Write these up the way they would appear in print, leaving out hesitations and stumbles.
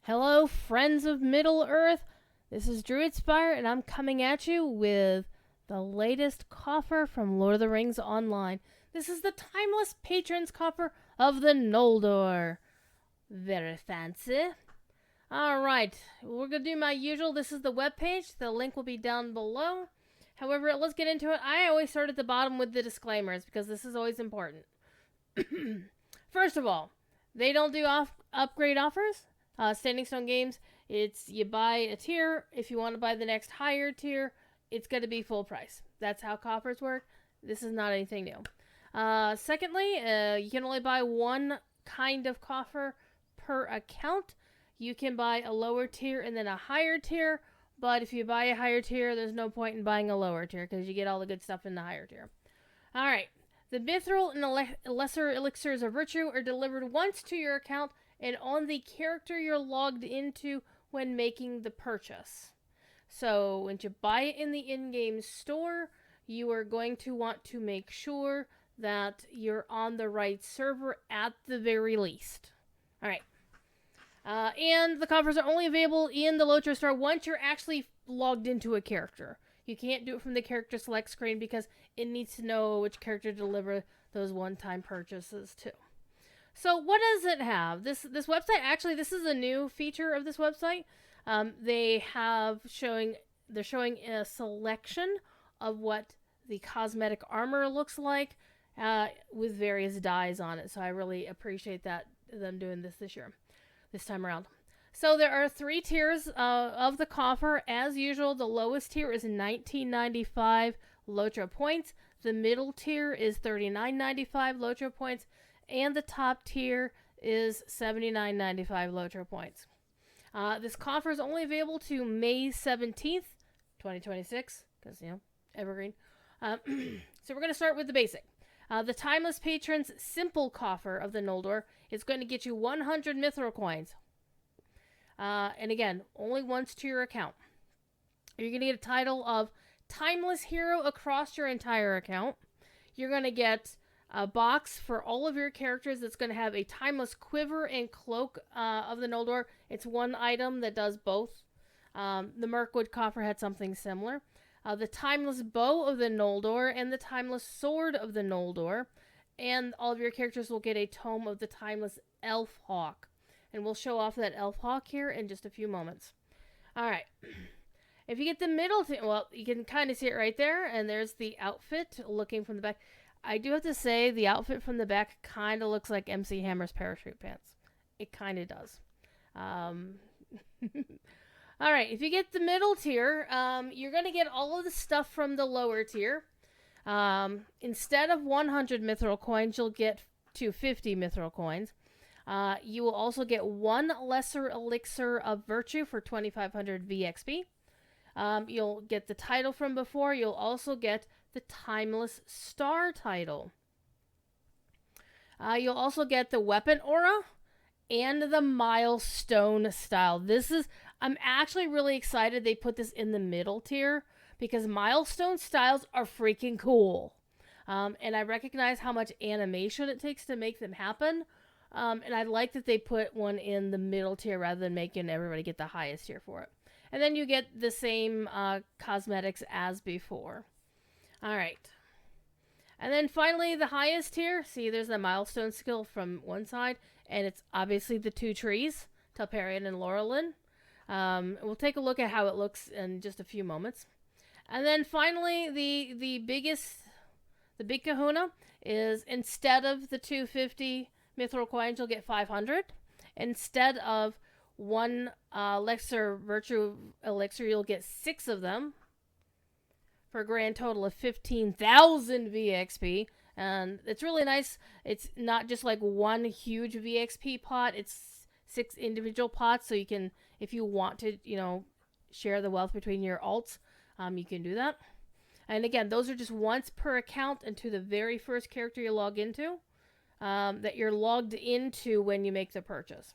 Hello, friends of Middle-earth. This is Druidsfire, and I'm coming at you with the latest coffer from Lord of the Rings Online. This is the Timeless Patrons coffer of the Noldor. Very fancy. Alright, we're going to do my usual. This is the webpage. The link will be down below. However, let's get into it. I always start at the bottom with the disclaimers because this is always important. First of all, they don't do upgrade offers. Standing Stone Games, it's you buy a tier. If you want to buy the next higher tier, it's going to be full price. That's how coffers work. This is not anything new. Secondly, you can only buy one kind of coffer per account. You can buy a lower tier and then a higher tier, but if you buy a higher tier, there's no point in buying a lower tier because you get all the good stuff in the higher tier. Alright, the mithril and lesser elixirs of virtue are delivered once to your account and on the character you're logged into when making the purchase. So, when you buy it in the in-game store, you are going to want to make sure that you're on the right server at the very least. Alright. And the coffers are only available in the LotRO's store once you're actually logged into a character. You can't do it from the character select screen because it needs to know which character to deliver those one-time purchases to. So what does it have? This website, actually, this is a new feature of this website. They're showing a selection of what the cosmetic armor looks like with various dyes on it. So I really appreciate them doing this time around. So there are 3 tiers of the coffer. As usual, the lowest tier is $19.95 LotRO points. The middle tier is $39.95 LotRO points. And the top tier is $79.95 LotRO points. This coffer is only available to May 17th, 2026, because, evergreen. So we're going to start with the basic. The Timeless Patrons Simple Coffer of the Noldor is going to get you 100 mithril coins. And again, only once to your account. You're going to get a title of Timeless Hero across your entire account. You're going to get a box for all of your characters that's going to have a Timeless Quiver and Cloak of the Noldor. It's one item that does both. The Mirkwood Coffer had something similar. The Timeless Bow of the Noldor and the Timeless Sword of the Noldor. And all of your characters will get a Tome of the Timeless Elf Hawk. And we'll show off that Elf Hawk here in just a few moments. Alright. If you get the middle, you can kind of see it right there. And there's the outfit looking from the back. I do have to say, the outfit from the back kind of looks like MC Hammer's parachute pants. It kind of does. Alright, if you get the middle tier, you're going to get all of the stuff from the lower tier. Instead of 100 mithril coins, you'll get 250 mithril coins. You will also get 1 lesser elixir of virtue for 2500 VXP. You'll get the title from before. You'll also get the Timeless Star title. You'll also get the Weapon Aura and the Milestone Style. I'm actually really excited they put this in the middle tier because Milestone Styles are freaking cool. And I recognize how much animation it takes to make them happen. And I like that they put one in the middle tier rather than making everybody get the highest tier for it. And then you get the same cosmetics as before. Alright. And then finally, the highest tier. See, there's the milestone skill from one side. And it's obviously the 2 trees, Telperion and Laurelin. We'll take a look at how it looks in just a few moments. And then finally, the big kahuna is instead of the 250 mithril coins, you'll get 500. Instead of 1 lesser virtue elixir, you'll get 6 of them for a grand total of 15,000 VXP. And it's really nice. It's not just like one huge VXP pot. It's 6 individual pots. So you can, if you want to, share the wealth between your alts, you can do that. And again, those are just once per account and to the very first character you log into, that you're logged into when you make the purchase.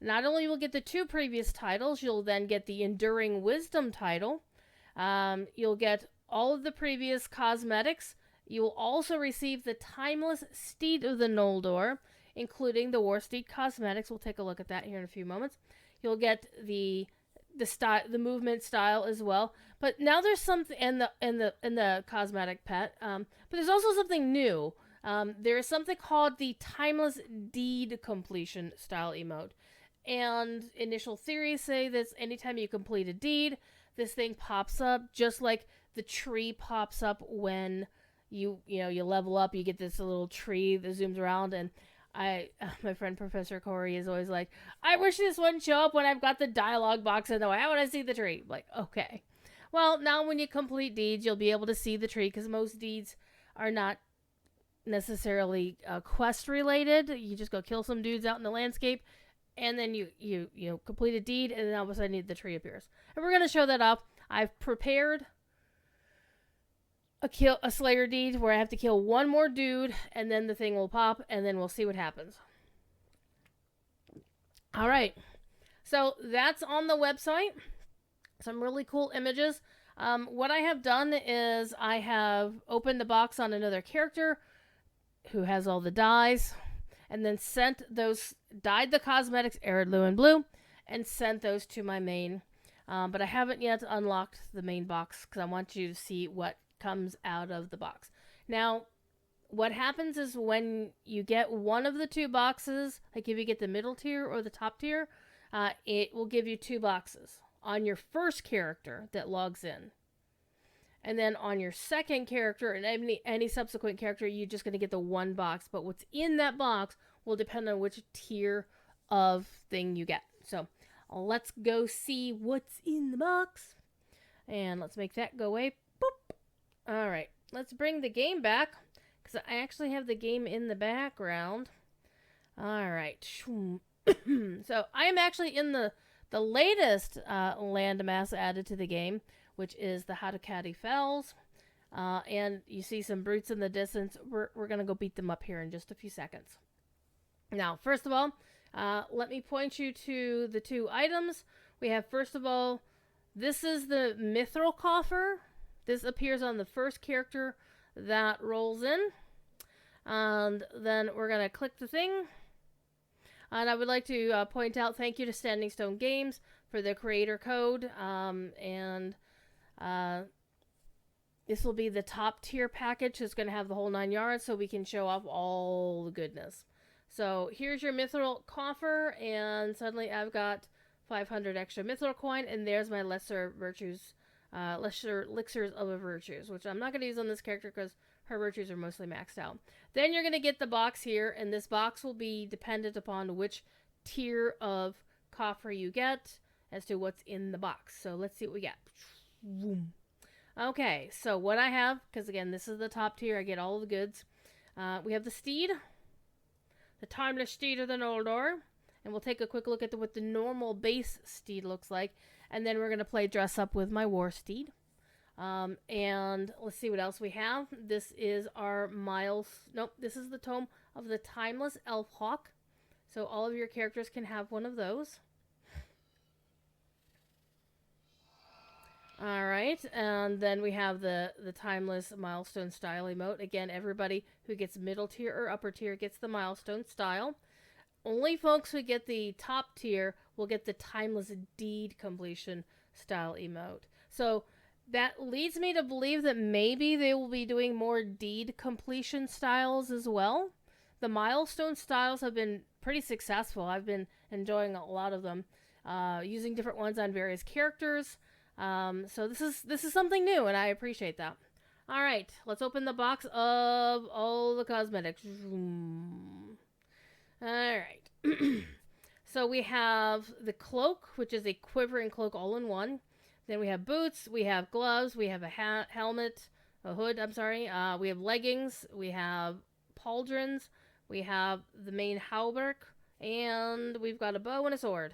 Not only will you get the 2 previous titles, you'll then get the Enduring Wisdom title. You'll get all of the previous cosmetics. You will also receive the Timeless Steed of the Noldor, including the War Steed cosmetics. We'll take a look at that here in a few moments. You'll get the style, the movement style as well. But now there's something in the cosmetic pet. But there's also something new. There is something called the Timeless Deed Completion style emote. And initial theories say that anytime you complete a deed, this thing pops up, just like the tree pops up when you level up. You get this little tree that zooms around, and my friend Professor Corey is always like, I wish this wouldn't show up when I've got the dialogue box in the way. I want to see the tree. I'm like, okay. Well, now when you complete deeds, you'll be able to see the tree, because most deeds are not necessarily quest related. You just go kill some dudes out in the landscape, and then you complete a deed, and then all of a sudden the tree appears. And we're going to show that off. I've prepared a Slayer deed where I have to kill one more dude, and then the thing will pop, and then we'll see what happens. All right. So that's on the website. Some really cool images. What I have done is I have opened the box on another character who has all the dyes, and then dyed the cosmetics Arid Blue and Blue, and sent those to my main. But I haven't yet unlocked the main box, because I want you to see what comes out of the box. Now, what happens is when you get one of the two boxes, like if you get the middle tier or the top tier, it will give you two boxes on your first character that logs in. And then on your second character and any subsequent character, you're just going to get the one box. But what's in that box will depend on which tier of thing you get. So let's go see what's in the box. And let's make that go away. Boop. All right. Let's bring the game back, because I actually have the game in the background. All right. So I am actually in the latest landmass added to the game, which is the Hadokati Fells. And you see some brutes in the distance. We're going to go beat them up here in just a few seconds. Now, first of all, let me point you to the two items. We have, first of all, this is the Mithril Coffer. This appears on the first character that rolls in. And then we're going to click the thing. And I would like to point out, thank you to Standing Stone Games for the creator code. This will be the top tier package. It's going to have the whole 9 yards, so we can show off all the goodness. So here's your Mithril Coffer, and suddenly I've got 500 extra Mithril coin, and there's my lesser elixirs of virtues, which I'm not going to use on this character because her virtues are mostly maxed out. Then you're going to get the box here, and this box will be dependent upon which tier of coffer you get as to what's in the box. So let's see what we get. Okay, so what I have, because again, this is the top tier, I get all the goods. We have the steed, the Timeless Steed of the Noldor, and we'll take a quick look at what the normal base steed looks like, and then we're going to play dress up with my war steed. And let's see what else we have. This is our this is the Tome of the Timeless Elf Hawk. So all of your characters can have one of those. Alright, and then we have the Timeless Milestone Style emote. Again, everybody who gets middle tier or upper tier gets the Milestone Style. Only folks who get the top tier will get the Timeless Deed Completion Style emote. So that leads me to believe that maybe they will be doing more deed completion styles as well. The Milestone styles have been pretty successful. I've been enjoying a lot of them, using different ones on various characters. So this is something new, and I appreciate that. All right, let's open the box of all the cosmetics. All right. So we have the cloak, which is a quivering cloak all in one. Then we have boots, we have gloves, we have a helmet, a hood, I'm sorry. We have leggings, we have pauldrons, we have the main hauberk, and we've got a bow and a sword.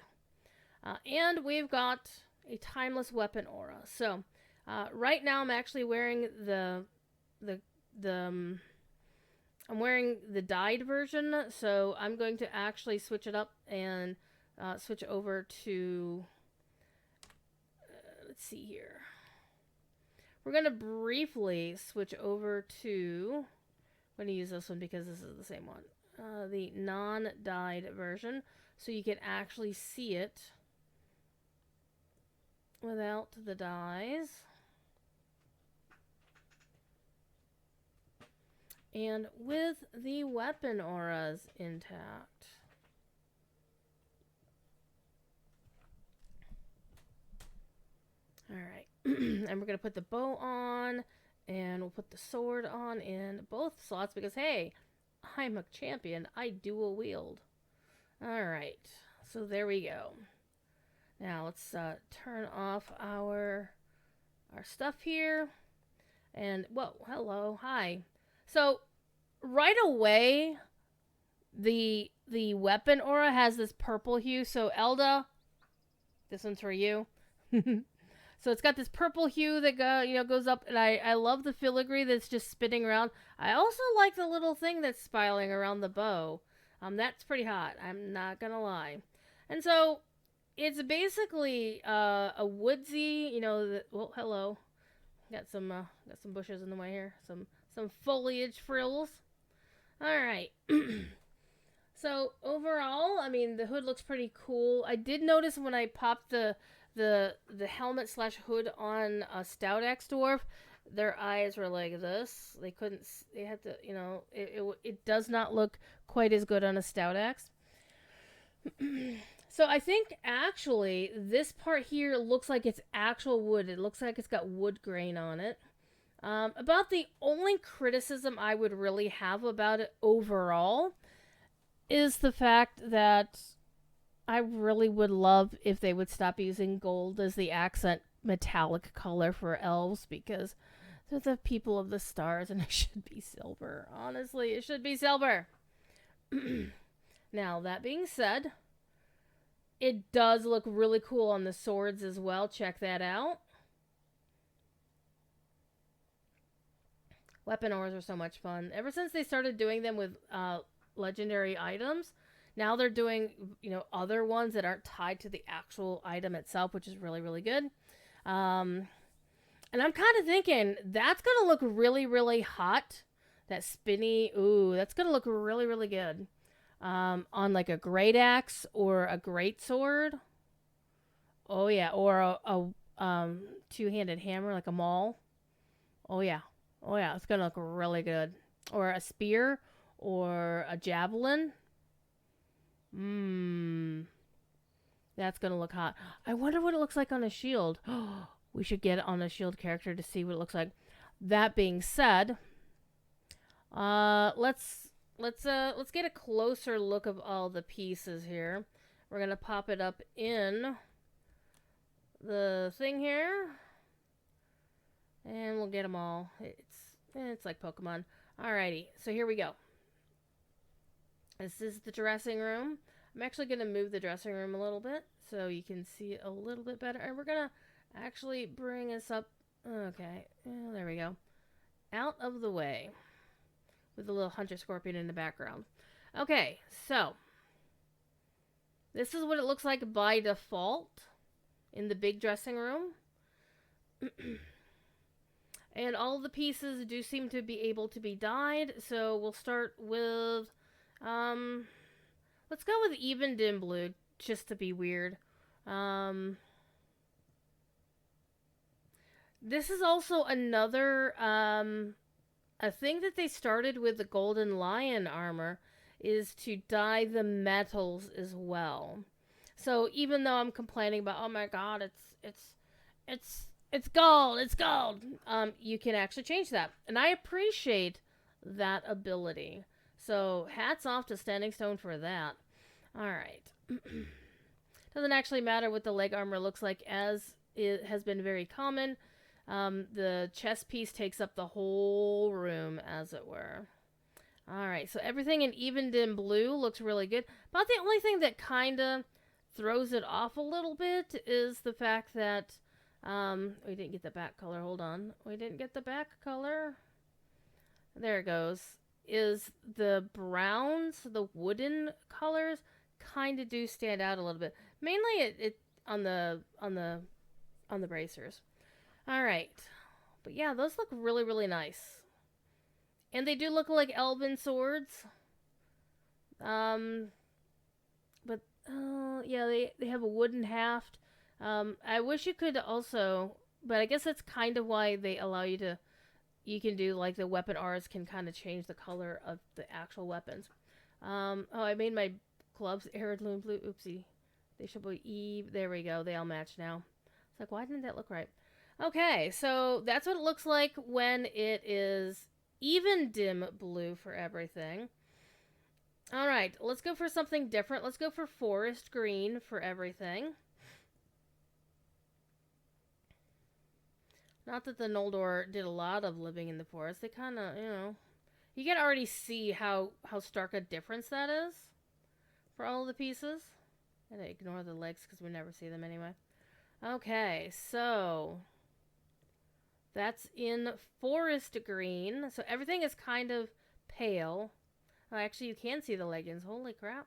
And we've got a timeless weapon aura. So, right now I'm actually wearing I'm wearing the dyed version, so I'm going to actually switch it up and switch over to... let's see here. We're going to briefly switch over to... I'm going to use this one because this is the same one. The non-dyed version, so you can actually see it without the dyes. And with the weapon auras intact. Alright. And we're going to put the bow on. And we'll put the sword on in both slots because, hey, I'm a champion. I dual wield. Alright. So there we go. Now let's turn off our stuff here. And, whoa, hello, hi. So, right away, the weapon aura has this purple hue. So, Elda, this one's for you. So it's got this purple hue that goes up, and I love the filigree that's just spinning around. I also like the little thing that's spiraling around the bow. That's pretty hot. I'm not gonna lie. And so it's basically a woodsy, well, hello. Got some bushes in the way here. Some foliage frills. All right. So overall, I mean, the hood looks pretty cool. I did notice when I popped the helmet / hood on a Stout Axe Dwarf, their eyes were like this. They couldn't. They had to. It does not look quite as good on a Stout Axe. So I think actually this part here looks like it's actual wood. It looks like it's got wood grain on it. About the only criticism I would really have about it overall is the fact that I really would love if they would stop using gold as the accent metallic color for elves, because they're the people of the stars and it should be silver. Honestly, it should be silver. Now, that being said, it does look really cool on the swords as well. Check that out. Weapon auras are so much fun. Ever since they started doing them with legendary items, now they're doing, other ones that aren't tied to the actual item itself, which is really, really good. And I'm kind of thinking that's going to look really, really hot. That spinny, ooh, that's going to look really, really good. On like a great axe or a great sword. Oh, yeah. Or a two-handed hammer, like a maul. Oh, yeah. Oh, yeah. It's going to look really good. Or a spear or a javelin. That's going to look hot. I wonder what it looks like on a shield. We should get it on a shield character to see what it looks like. That being said, let's get a closer look of all the pieces here. We're going to pop it up in the thing here. And we'll get them all. It's like Pokemon. Alrighty, so here we go. This is the dressing room. I'm actually going to move the dressing room a little bit so you can see it a little bit better. And we're going to actually bring this up. Okay, there we go. Out of the way. With the little hunter scorpion in the background. Okay, so. This is what it looks like by default in the big dressing room. And all the pieces do seem to be able to be dyed. So we'll start with... let's go with even dim blue, just to be weird. This is also another, a thing that they started with the Golden Lion armor is to dye the metals as well. So even though I'm complaining about, oh my god, it's gold, you can actually change that. And I appreciate that ability. So, hats off to Standing Stone for that. Alright. Doesn't actually matter what the leg armor looks like, as it has been very common. The chest piece takes up the whole room, as it were. Alright, so everything in even dim blue looks really good. About the only thing that kind of throws it off a little bit is the fact that, we didn't get the back color. Hold on. We didn't get the back color. There it goes. Is the browns, the wooden colors, kind of do stand out a little bit. Mainly it on the bracers. All right, but yeah, those look really, really nice, and they do look like elven swords. But yeah, they have a wooden haft. I wish you could also, but I guess that's kind of why they allow you to. You can do like the weapon auras can kind of change the color of the actual weapons. Oh, I made my gloves heirloom blue. Oopsie. They should be Eve. There we go. They all match now. It's like, why didn't that look right? Okay, so that's what it looks like when it is even dim blue for everything. All right, let's go for something different. Let's go for forest green for everything. Not that the Noldor did a lot of living in the forest. They kind of, you can already see how stark a difference that is for all of the pieces. Gotta ignore the legs because we never see them anyway. Okay, so that's in forest green. So everything is kind of pale. Oh, actually, you can see the leggings. Holy crap.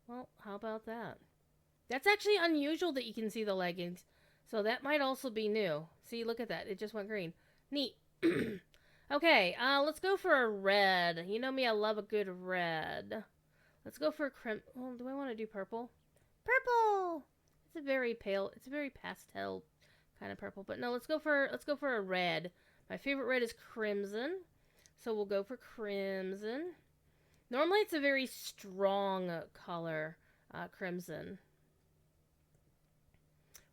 Well, how about that? That's actually unusual that you can see the leggings. So that might also be new. See, look at that. It just went green. Neat. Okay, let's go for a red. You know me, I love a good red. Let's go for a oh, do I want to do purple? Purple! It's a very pale, it's a very pastel kind of purple. But no, let's go for a red. My favorite red is crimson. So we'll go for crimson. Normally it's a very strong color, crimson.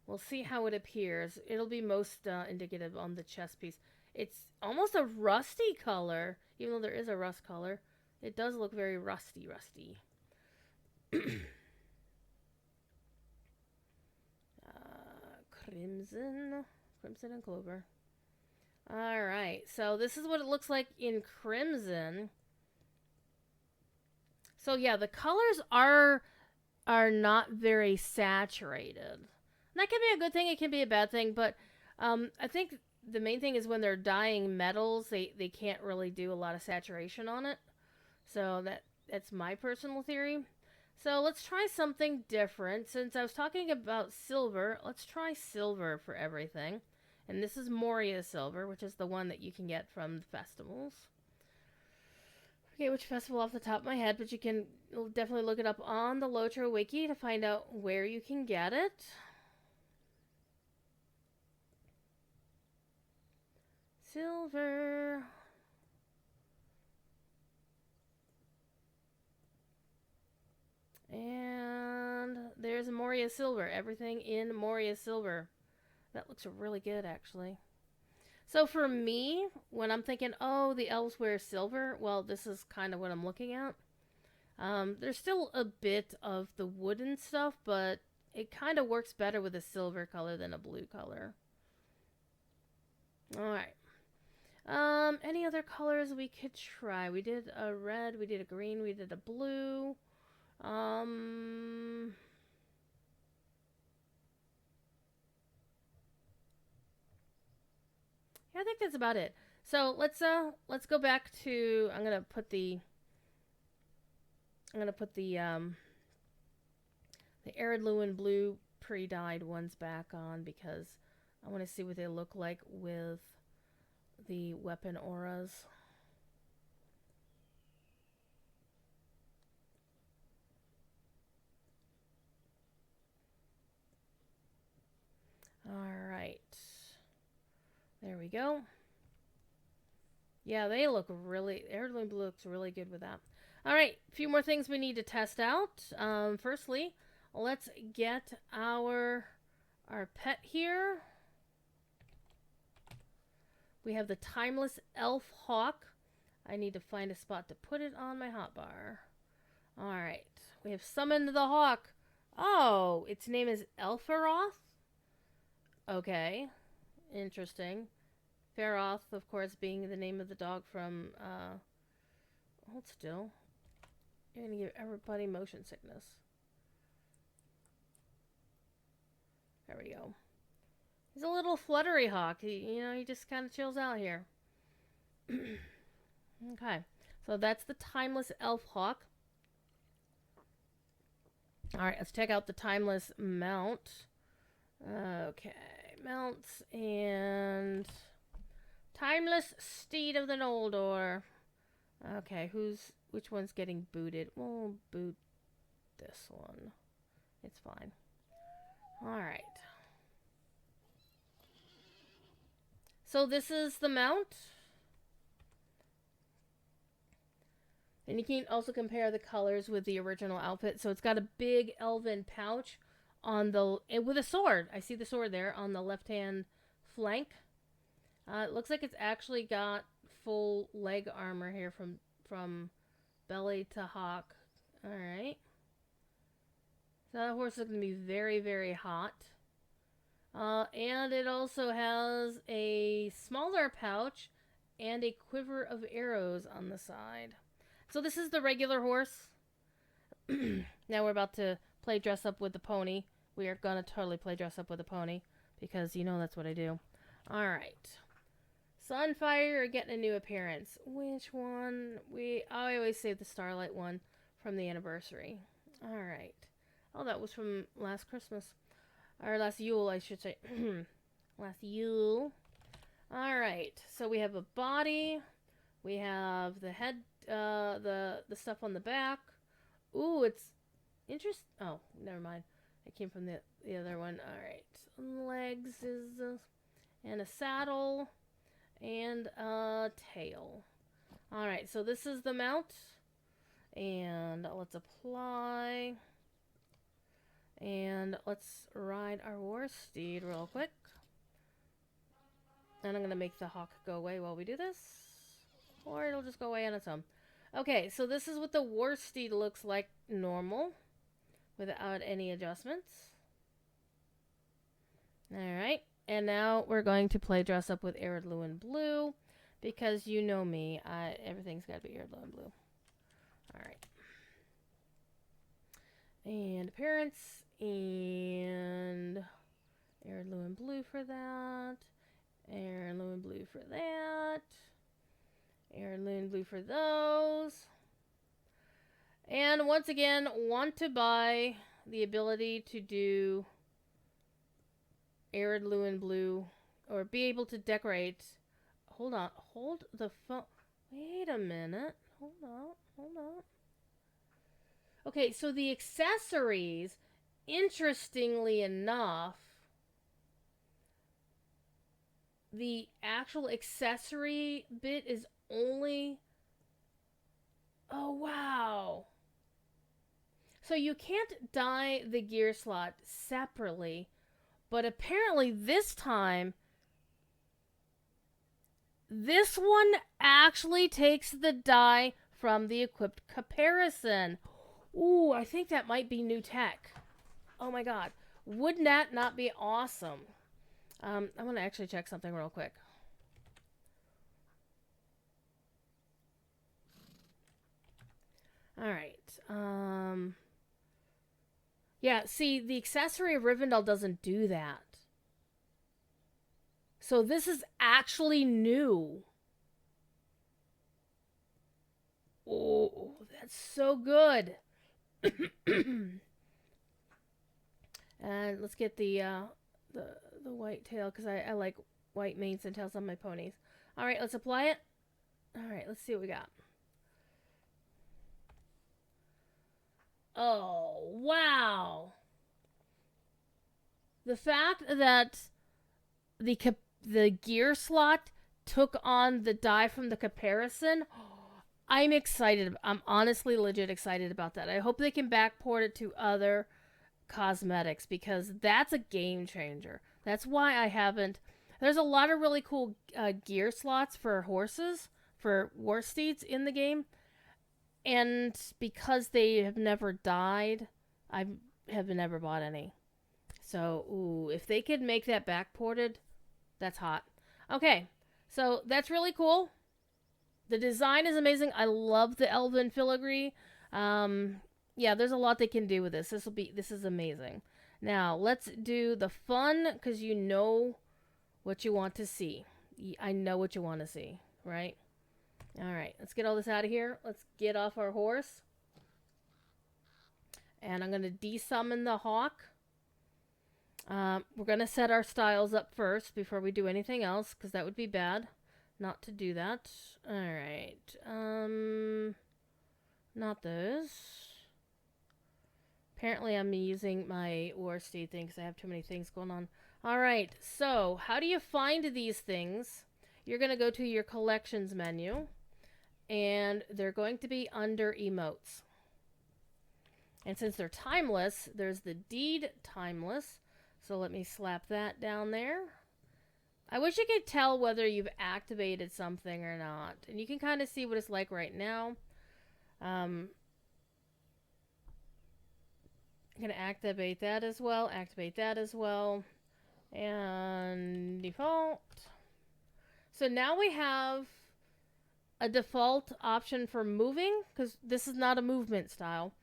We'll see how it appears. It'll be most indicative on the chest piece. It's almost a rusty color, even though there is a rust color. It does look very rusty. Crimson and clover. Alright, so this is what it looks like in crimson. So yeah, the colors are not very saturated. And that can be a good thing, it can be a bad thing, but I think the main thing is when they're dyeing metals, they can't really do a lot of saturation on it. So that's my personal theory. So let's try something different. Since I was talking about silver, let's try silver for everything. And this is Moria silver, which is the one that you can get from the festivals. I forget which festival off the top of my head, but you can definitely look it up on the LotRO wiki to find out where you can get it. Silver. And there's Moria silver. Everything in Moria silver. That looks really good, actually. So for me, when I'm thinking, oh, the elves wear silver, well, this is kind of what I'm looking at. There's still a bit of the wooden stuff, but it kind of works better with a silver color than a blue color. Alright. Any other colors we could try? We did a red, we did a green, we did a blue. Yeah, I think that's about it. So let's go back to I'm gonna put the Arid Lewin blue pre-dyed ones back on because I want to see what they look like with the weapon auras. Alright. There we go. Yeah, they look really... Arid Lewin blue looks really good with that. Alright, a few more things we need to test out. Firstly, let's get our pet here. We have the Timeless Elf Hawk. I need to find a spot to put it on my hotbar. Alright, we have summoned the hawk. Oh, its name is Elfaroth? Okay, interesting. Faroth, of course, being the name of the dog from, hold still. You're gonna give everybody motion sickness. There we go. He's a little fluttery hawk. He just kind of chills out here. Okay, so that's the Timeless Elf Hawk. Alright, let's check out the Timeless Mount. Okay, mounts and... Timeless Steed of the Noldor. Okay, which one's getting booted? We'll boot this one. It's fine. Alright. So this is the mount. And you can also compare the colors with the original outfit. So it's got a big elven pouch on the with a sword. I see the sword there on the left-hand flank. It looks like it's actually got full leg armor here from belly to hock. All right. So that horse is going to be very, very hot. And it also has a smaller pouch and a quiver of arrows on the side. So this is the regular horse. Now we're about to play dress up with the pony. We are going to totally play dress up with the pony because you know that's what I do. All right. Sunfire are getting a new appearance. Which one? I always save the Starlight one from the anniversary. All right. Oh, that was from last Christmas. Or last Yule, I should say. Last Yule. All right. So we have a body. We have the head, the stuff on the back. Ooh, it's interesting. Oh, never mind. It came from the other one. All right. Legs is and a saddle and a tail. All right. So this is the mount, and let's apply. And let's ride our war steed real quick. And I'm going to make the hawk go away while we do this. Or it'll just go away on its own. Okay, so this is what the war steed looks like normal. Without any adjustments. Alright. And now we're going to play dress up with Arid Lewin Blue. Because you know me. Everything's got to be Arid Lewin Blue. Alright. And appearance. And Arid Lewin Blue for that. Arid Lewin Blue for that. Arid Lewin Blue for those. And once again, want to buy the ability to do Arid Lewin Blue. Or be able to decorate. Hold on. Hold the phone. Wait a minute. Hold on. Okay, so the accessories, interestingly enough, the actual accessory bit is only... Oh, wow. So you can't dye the gear slot separately, but apparently this time, this one actually takes the dye from the equipped comparison. Ooh, I think that might be new tech. Oh my god. Wouldn't that not be awesome? I'm going to actually check something real quick. Alright. Yeah, see, the accessory of Rivendell doesn't do that. So this is actually new. Oh, that's so good. And let's get the white tail, because I like white manes and tails on my ponies. Alright, let's apply it. Alright, let's see what we got. Oh, wow. The fact that the gear slot took on the dye from the comparison, I'm excited. I'm honestly legit excited about that. I hope they can backport it to other cosmetics, because that's a game changer. That's why I haven't... There's a lot of really cool gear slots for horses, for war steeds in the game. And because they have never died, I have never bought any. So, ooh, if they could make that backported, that's hot. Okay, so that's really cool. The design is amazing. I love the elven filigree. Yeah, there's a lot they can do with this. This is amazing. Now, let's do the fun, because you know what you want to see. I know what you want to see, right? Alright, let's get all this out of here. Let's get off our horse. And I'm going to desummon the hawk. We're going to set our styles up first before we do anything else, because that would be bad not to do that. Alright. Not those. Apparently I'm using my war steed thing because I have too many things going on. All right, so how do you find these things? You're going to go to your collections menu, and they're going to be under emotes. And since they're timeless, there's the deed timeless. So let me slap that down there. I wish you could tell whether you've activated something or not. And you can kind of see what it's like right now. I'm going to activate that as well. Activate that as well. And default. So now we have a default option for moving, because this is not a movement style.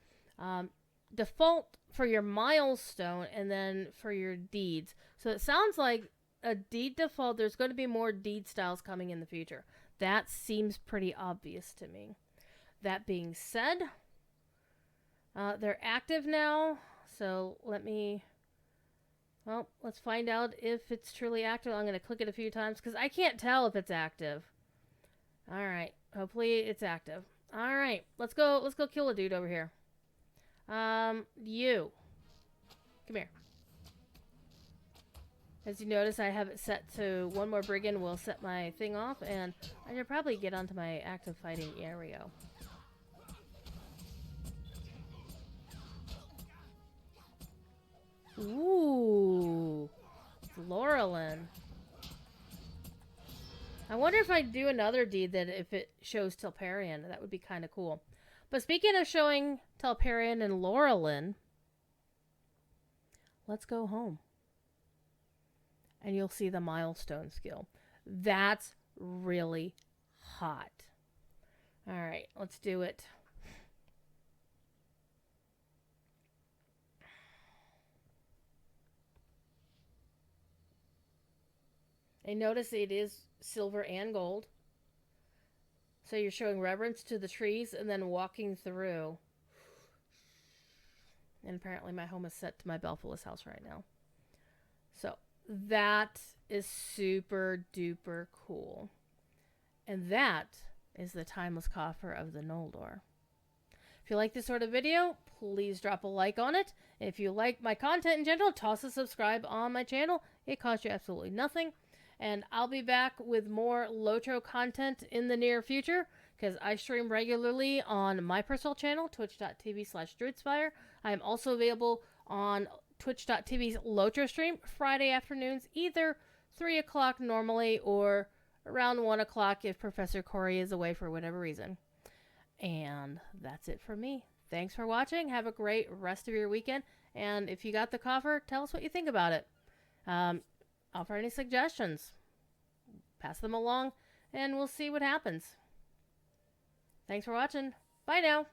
Default for your milestone, and then for your deeds. So it sounds like a deed default. There's going to be more deed styles coming in the future. That seems pretty obvious to me. That being said, they're active now. So let's find out if it's truly active. I'm going to click it a few times because I can't tell if it's active. All right. Hopefully it's active. All right. Let's go kill a dude over here. You. Come here. As you notice, I have it set to one more brigand will set my thing off, and I should probably get onto my active fighting. There we go. Ooh. Laurelin. I wonder if I do another deed that if it shows Telperion, that would be kind of cool. But speaking of showing Telperion and Laurelin, let's go home. And you'll see the milestone skill. That's really hot. All right, let's do it. And notice it is silver and gold. So you're showing reverence to the trees and then walking through. And apparently my home is set to my Belphilus house right now. So that is super duper cool. And that is the Timeless Coffer of the Noldor. If you like this sort of video, please drop a like on it. If you like my content in general, toss a subscribe on my channel. It costs you absolutely nothing. And I'll be back with more LotRO content in the near future because I stream regularly on my personal channel, twitch.tv/Druidsfire. I am also available on twitch.tv's LotRO stream Friday afternoons, either 3 o'clock normally or around 1 o'clock if Professor Corey is away for whatever reason. And that's it for me. Thanks for watching. Have a great rest of your weekend. And if you got the coffer, tell us what you think about it. Offer any suggestions. Pass them along, and we'll see what happens. Thanks for watching. Bye now.